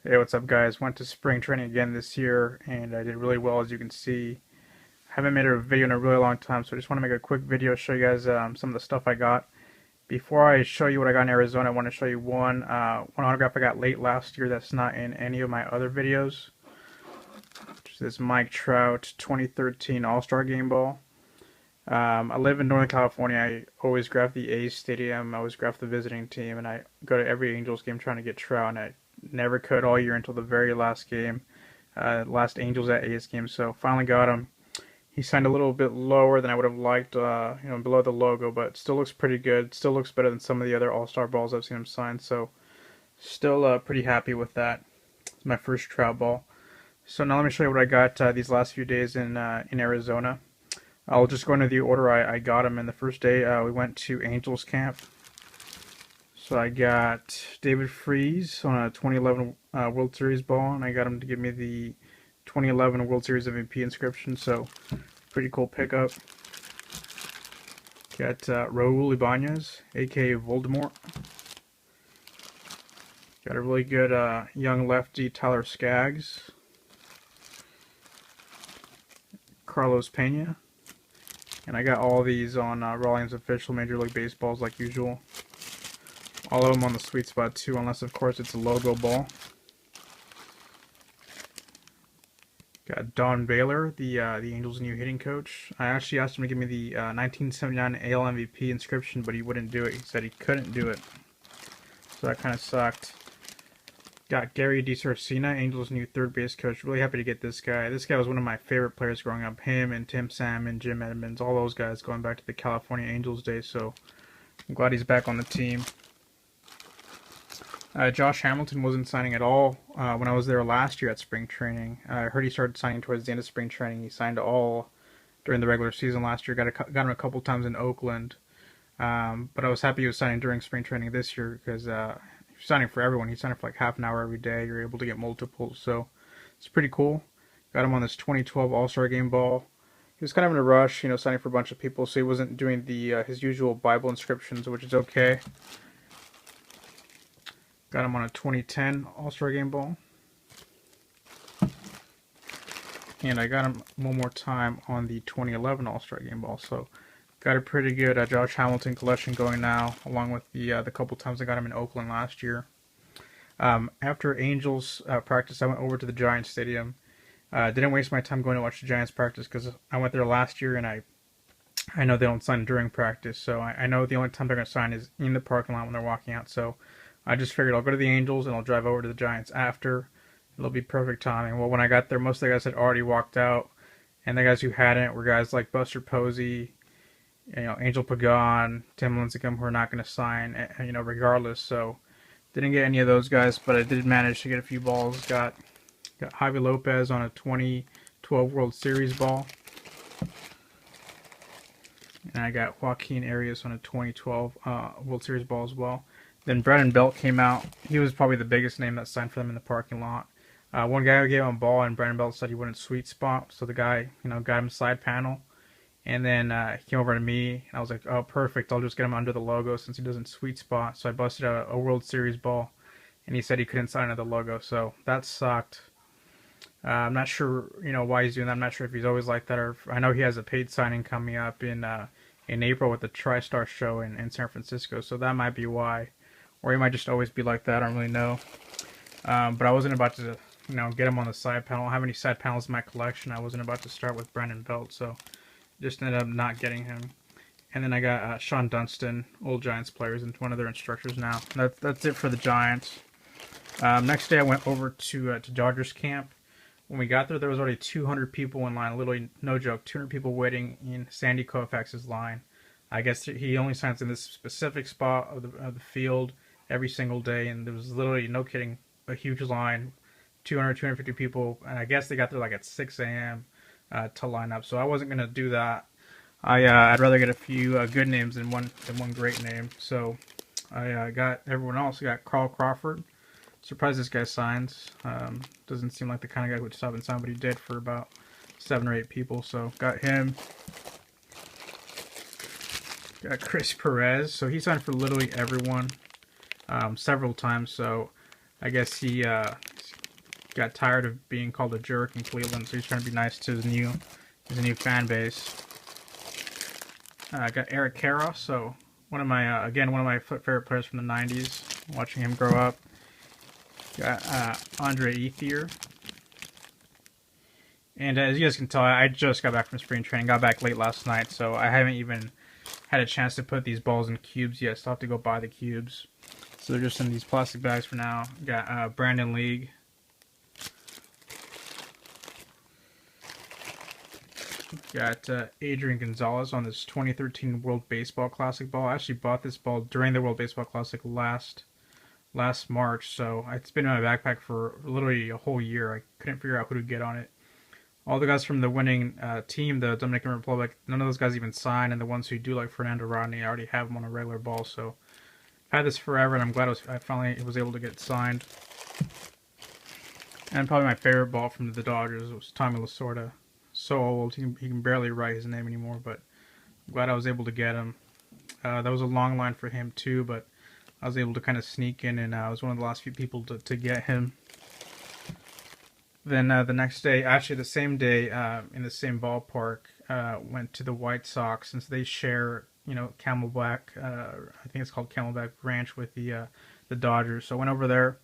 Hey, what's up, guys? Went to spring training again this year, and I did really well, as you can see. Haven't made a video in a really long time, so I just want to make a quick video, show you guys some of the stuff I got. Before I show you what I got in Arizona, I want to show you one autograph I got late last year that's not in any of my other videos. Which is this Mike Trout 2013 All-Star Game Ball. I live in Northern California. I always graph the A's Stadium. I always graph the visiting team, and I go to every Angels game trying to get Trout, and I never could all year until the very last game, last Angels at A's game. So finally got him. He signed a little bit lower than I would have liked, below the logo, but still looks pretty good. Still looks better than some of the other All-Star balls I've seen him sign. So still pretty happy with that. It's my first Trout ball. So now let me show you what I got these last few days in Arizona. I'll just go into the order I got him in. The first day we went to Angels camp. So I got David Freese on a 2011 World Series ball, and I got him to give me the 2011 World Series MVP inscription, so pretty cool pickup. Got Raul Ibanez, aka Voldemort. Got a really good young lefty, Tyler Skaggs. Carlos Pena. And I got all these on Rawlings Official Major League Baseballs like usual. All of them on the sweet spot too, unless of course it's a logo ball. Got Don Baylor, the Angels' new hitting coach. I actually asked him to give me the 1979 AL MVP inscription, but he wouldn't do it. He said he couldn't do it, so that kind of sucked. Got Gary DiSarcina, Angels' new third base coach. Really happy to get this guy. This guy was one of my favorite players growing up. Him and Tim Salmon, Jim Edmonds, all those guys going back to the California Angels days. So I'm glad he's back on the team. Josh Hamilton wasn't signing at all when I was there last year at spring training. I heard he started signing towards the end of spring training. He signed all during the regular season last year. Got him a couple times in Oakland. But I was happy he was signing during spring training this year because he's signing for everyone. He's signing for like half an hour every day. You're able to get multiples. So it's pretty cool. Got him on this 2012 All-Star Game ball. He was kind of in a rush, signing for a bunch of people, so he wasn't doing the his usual Bible inscriptions, which is okay. Got him on a 2010 All-Star Game ball. And I got him one more time on the 2011 All-Star Game ball. So got a pretty good Josh Hamilton collection going now, along with the couple times I got him in Oakland last year. After Angels practice, I went over to the Giants Stadium. Didn't waste my time going to watch the Giants practice because I went there last year, and I know they don't sign during practice. So I know the only time they're going to sign is in the parking lot when they're walking out. So I just figured I'll go to the Angels and I'll drive over to the Giants after. It'll be perfect timing. Well, when I got there, most of the guys had already walked out, and the guys who hadn't were guys like Buster Posey, Angel Pagan, Tim Lincecum, who are not going to sign, regardless. So didn't get any of those guys, but I did manage to get a few balls. Got Javi Lopez on a 2012 World Series ball, and I got Joaquin Arias on a 2012 World Series ball as well. Then Brandon Belt came out. He was probably the biggest name that signed for them in the parking lot. One guy gave him a ball, and Brandon Belt said he wouldn't sweet spot, so the guy, got him a side panel. And then he came over to me, and I was like, oh, perfect. I'll just get him under the logo since he doesn't sweet spot. So I busted out a World Series ball, and he said he couldn't sign under the logo, so that sucked. I'm not sure, why he's doing that. I'm not sure if he's always like that, or I know he has a paid signing coming up in April with the TriStar show in San Francisco, so that might be why. Or he might just always be like that. I don't really know. But I wasn't about to, get him on the side panel. I don't have any side panels in my collection. I wasn't about to start with Brandon Belt, so just ended up not getting him. And then I got Sean Dunston, old Giants players, and one of their instructors now. That's it for the Giants. Next day I went over to Dodgers camp. When we got there, there was already 200 people in line. Literally, no joke, 200 people waiting in Sandy Koufax's line. I guess he only signs in this specific spot of the field every single day, and there was literally, no kidding, a huge line, 250 people, and I guess they got there like at 6 a.m. To line up, so I wasn't going to do that. I'd rather get a few good names than one great name, so I got everyone else. I got Carl Crawford. Surprised this guy signs. Doesn't seem like the kind of guy who would stop and sign, but he did for about 7 or 8 people, so got him. Got Chris Perez, so he signed for literally everyone several times, so I guess he got tired of being called a jerk in Cleveland, so he's trying to be nice to his new fan base. I got Eric Karros, so one of my favorite players from the '90s. Watching him grow up. Got Andre Ethier. And as you guys can tell, I just got back from spring training. Got back late last night, so I haven't even had a chance to put these balls in cubes yet. Still have to go buy the cubes. So they're just in these plastic bags for now. Got Brandon League. Got Adrian Gonzalez on this 2013 World Baseball Classic ball. I actually bought this ball during the World Baseball Classic last March, so it's been in my backpack for literally a whole year. I couldn't figure out who to get on it. All the guys from the winning team, the Dominican Republic, none of those guys even signed, and the ones who do, like Fernando Rodney, I already have them on a regular ball, so I've had this forever, and I'm glad I finally was able to get signed. And probably my favorite ball from the Dodgers was Tommy Lasorda. So old, he can barely write his name anymore, but I'm glad I was able to get him. That was a long line for him too, but I was able to kind of sneak in, and I was one of the last few people to get him. Then the next day, actually the same day, in the same ballpark, went to the White Sox, since they share, Camelback, I think it's called Camelback Ranch with the Dodgers. So I went over there,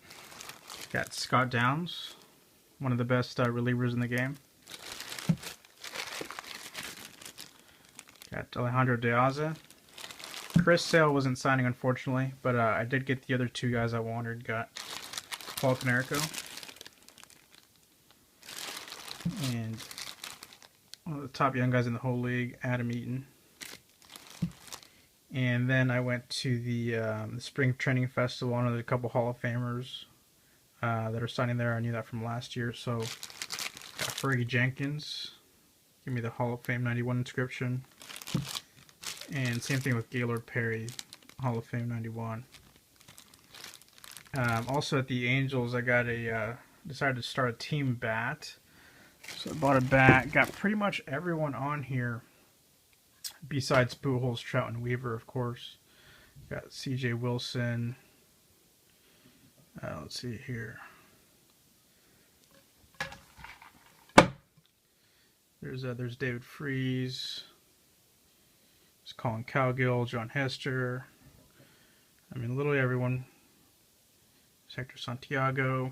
got Scott Downs, one of the best relievers in the game. Got Alejandro De Aza. Chris Sale wasn't signing, unfortunately, but I did get the other two guys I wanted. Got Paul Konerko and one of the top young guys in the whole league, Adam Eaton. And then I went to the Spring Training Festival, and there's a couple Hall of Famers that are signing there. I knew that from last year. So got Fergie Jenkins. Give me the Hall of Fame 91 inscription. And same thing with Gaylord Perry, Hall of Fame 91. Also at the Angels, I got decided to start a team bat. So I bought a bat. Got pretty much everyone on here, besides Pujols, Trout, and Weaver, of course. Got C.J. Wilson. Let's see here. There's David Freese. There's Colin Cowgill, John Hester. I mean, literally everyone. There's Hector Santiago.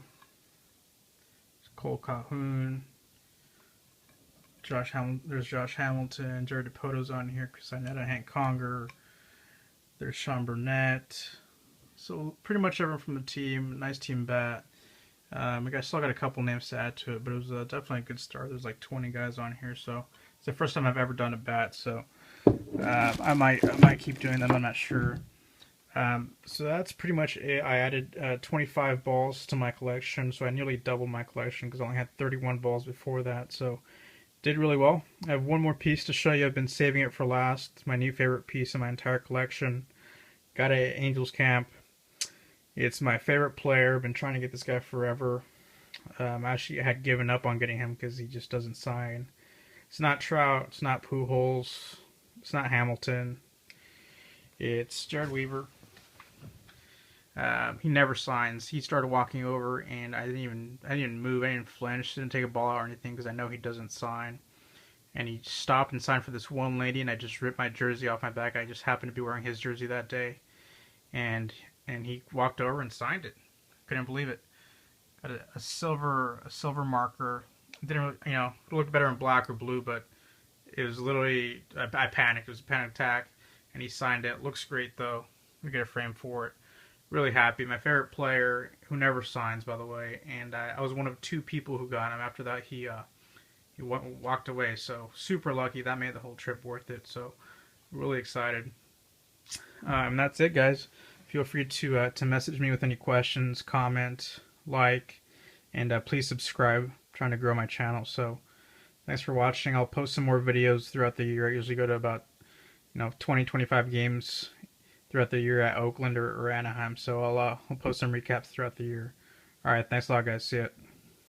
There's Cole Calhoun. There's Josh Hamilton. Jared DePoto's on here. Chris Inetta, Hank Conger. There's Sean Burnett. So pretty much everyone from the team. Nice team bat. I still got a couple names to add to it, but it was definitely a good start. There's like 20 guys on here, so it's the first time I've ever done a bat. So I might keep doing them. I'm not sure. So that's pretty much it. I added 25 balls to my collection, so I nearly doubled my collection because I only had 31 balls before that. So did really well. I have one more piece to show you. I've been saving it for last. It's my new favorite piece in my entire collection. Got a Angels camp. It's my favorite player. I've been trying to get this guy forever. Actually, I had given up on getting him because he just doesn't sign. It's not Trout. It's not Pujols. It's not Hamilton. It's Jared Weaver. He never signs. He started walking over, and I didn't even move. I didn't flinch. Didn't take a ball out or anything because I know he doesn't sign. And he stopped and signed for this one lady, and I just ripped my jersey off my back. I just happened to be wearing his jersey that day, and he walked over and signed it. Couldn't believe it. Got a silver marker. Didn't really, it looked better in black or blue, but it was literally, I panicked. It was a panic attack, and he signed it. Looks great though. We get a frame for it. Really happy. My favorite player, who never signs, by the way, and I was one of 2 people who got him. After that, he walked away. So super lucky. That made the whole trip worth it. So really excited. And that's it, guys. Feel free to message me with any questions, comment, like, and please subscribe. I'm trying to grow my channel. So thanks for watching. I'll post some more videos throughout the year. I usually go to about 20-25 games throughout the year at Oakland or Anaheim. So I'll post some recaps throughout the year. All right, thanks a lot, guys. See ya.